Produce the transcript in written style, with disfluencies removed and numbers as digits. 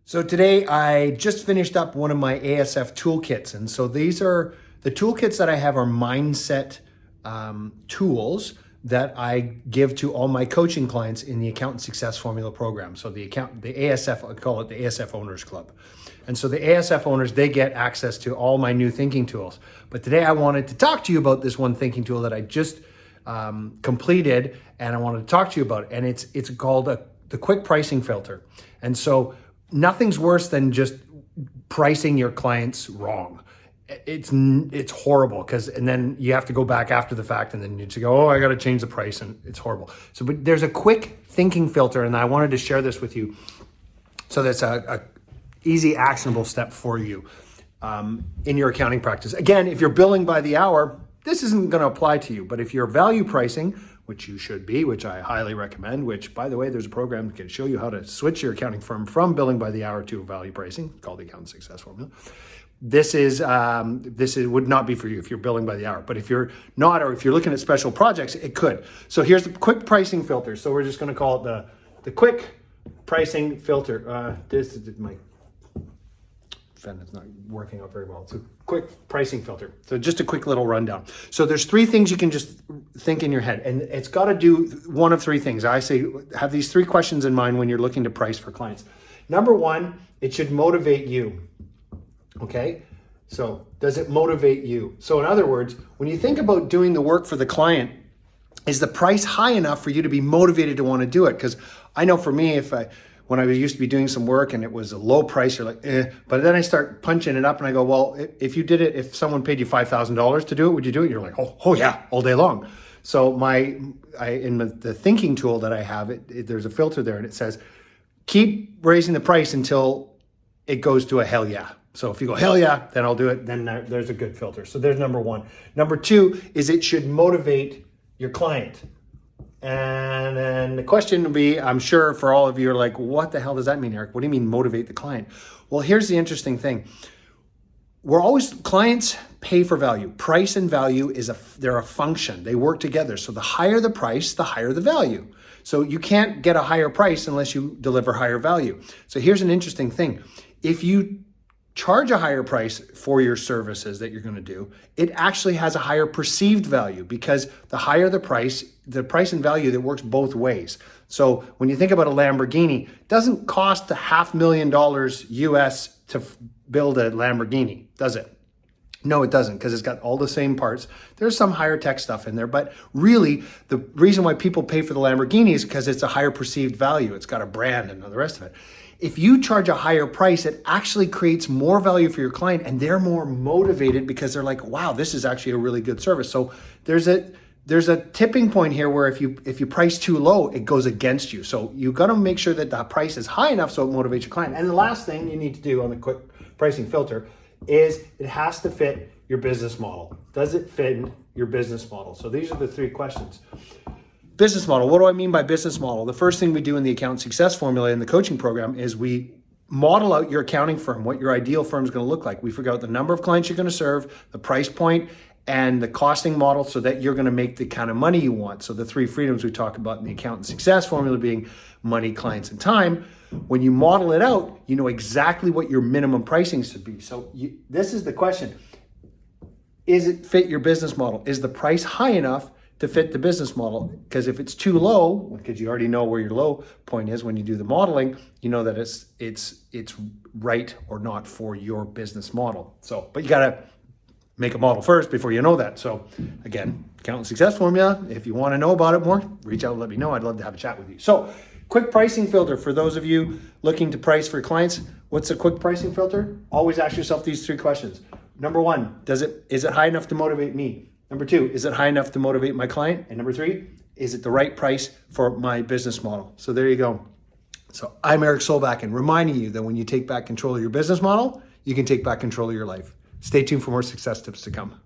So today I just finished up one of my ASF toolkits. And so these are the toolkits that I have are mindset tools that I give to all my coaching clients in the Accountant Success Formula program. So the ASF, I call it the ASF Owners Club. And so the ASF owners, they get access to all my new thinking tools. But today I wanted to talk to you about this one thinking tool that I just completed, and I wanted to talk to you about it. And it's called the quick pricing filter. And so nothing's worse than just pricing your clients wrong. It's horrible and then you have to go back after the fact and then you just go, oh, I got to change the price, and it's horrible. So, but there's a quick thinking filter, and I wanted to share this with you. So that's a easy, actionable step for you in your accounting practice. Again, if you're billing by the hour, this isn't going to apply to you. But if you're value pricing, which you should be, which I highly recommend, which, by the way, there's a program that can show you how to switch your accounting firm from billing by the hour to value pricing called the Accountant Success Formula. This would not be for you if you're billing by the hour. But if you're not, or if you're looking at special projects, it could. So here's the quick pricing filter. So we're just going to call it the quick pricing filter. This is my pen is not working out very well. It's a quick pricing filter. So just a quick little rundown. So there's three things you can just think in your head, and it's got to do one of three things. I say have these three questions in mind when you're looking to price for clients. Number one, it should motivate you. Okay, so does it motivate you? So in other words, when you think about doing the work for the client, is the price high enough for you to be motivated to want to do it? Because I know for me, when I used to be doing some work and it was a low price, you're like, eh. But then I start punching it up and I go, well, if you did it, if someone paid you $5,000 to do it, would you do it? You're like, oh yeah, all day long. So in the thinking tool that I have, there's a filter there and it says, keep raising the price until it goes to a hell yeah. So if you go, hell yeah, then I'll do it. Then there's a good filter. So there's number one. Number two is it should motivate your client. And then the question will be, I'm sure for all of you are like, what the hell does that mean, Eric? What do you mean motivate the client? Well, here's the interesting thing. Clients pay for value. Price and value they're a function. They work together. So the higher the price, the higher the value. So you can't get a higher price unless you deliver higher value. So here's an interesting thing. If you charge a higher price for your services that you're going to do, it actually has a higher perceived value, because the higher the price and value, that works both ways. So when you think about a Lamborghini, it doesn't cost $500,000 US to build a Lamborghini, does it? No, it doesn't, because it's got all the same parts. There's some higher tech stuff in there, but really the reason why people pay for the Lamborghini is because it's a higher perceived value. It's got a brand and all the rest of it. If you charge a higher price, it actually creates more value for your client, and they're more motivated because they're like, wow, this is actually a really good service. So there's a tipping point here where if you price too low, it goes against you. So you got to make sure that the price is high enough so it motivates your client. And the last thing you need to do on the quick pricing filter is it has to fit your business model. Does it fit your business model? So these are the three questions. Business model. What do I mean by business model? The first thing we do in the Accountant Success Formula in the coaching program is we model out your accounting firm, what your ideal firm is going to look like. We figure out the number of clients you're going to serve, the price point, and the costing model so that you're going to make the kind of money you want. So the three freedoms we talk about in the Accountant Success Formula being money, clients, and time. When you model it out, you know exactly what your minimum pricing should be. So this is the question. Is it fit your business model? Is the price high enough to fit the business model? Because if it's too low, because you already know where your low point is when you do the modeling, you know that it's right or not for your business model. So, but you got to make a model first before you know that. So again, Accountant Success Formula, if you want to know about it more, reach out and let me know. I'd love to have a chat with you. So quick pricing filter for those of you looking to price for clients. What's a quick pricing filter? Always ask yourself these three questions. Number one, is it high enough to motivate me? Number two, is it high enough to motivate my client? And number three, is it the right price for my business model? So there you go. So I'm Eric Solback, and reminding you that when you take back control of your business model, you can take back control of your life. Stay tuned for more success tips to come.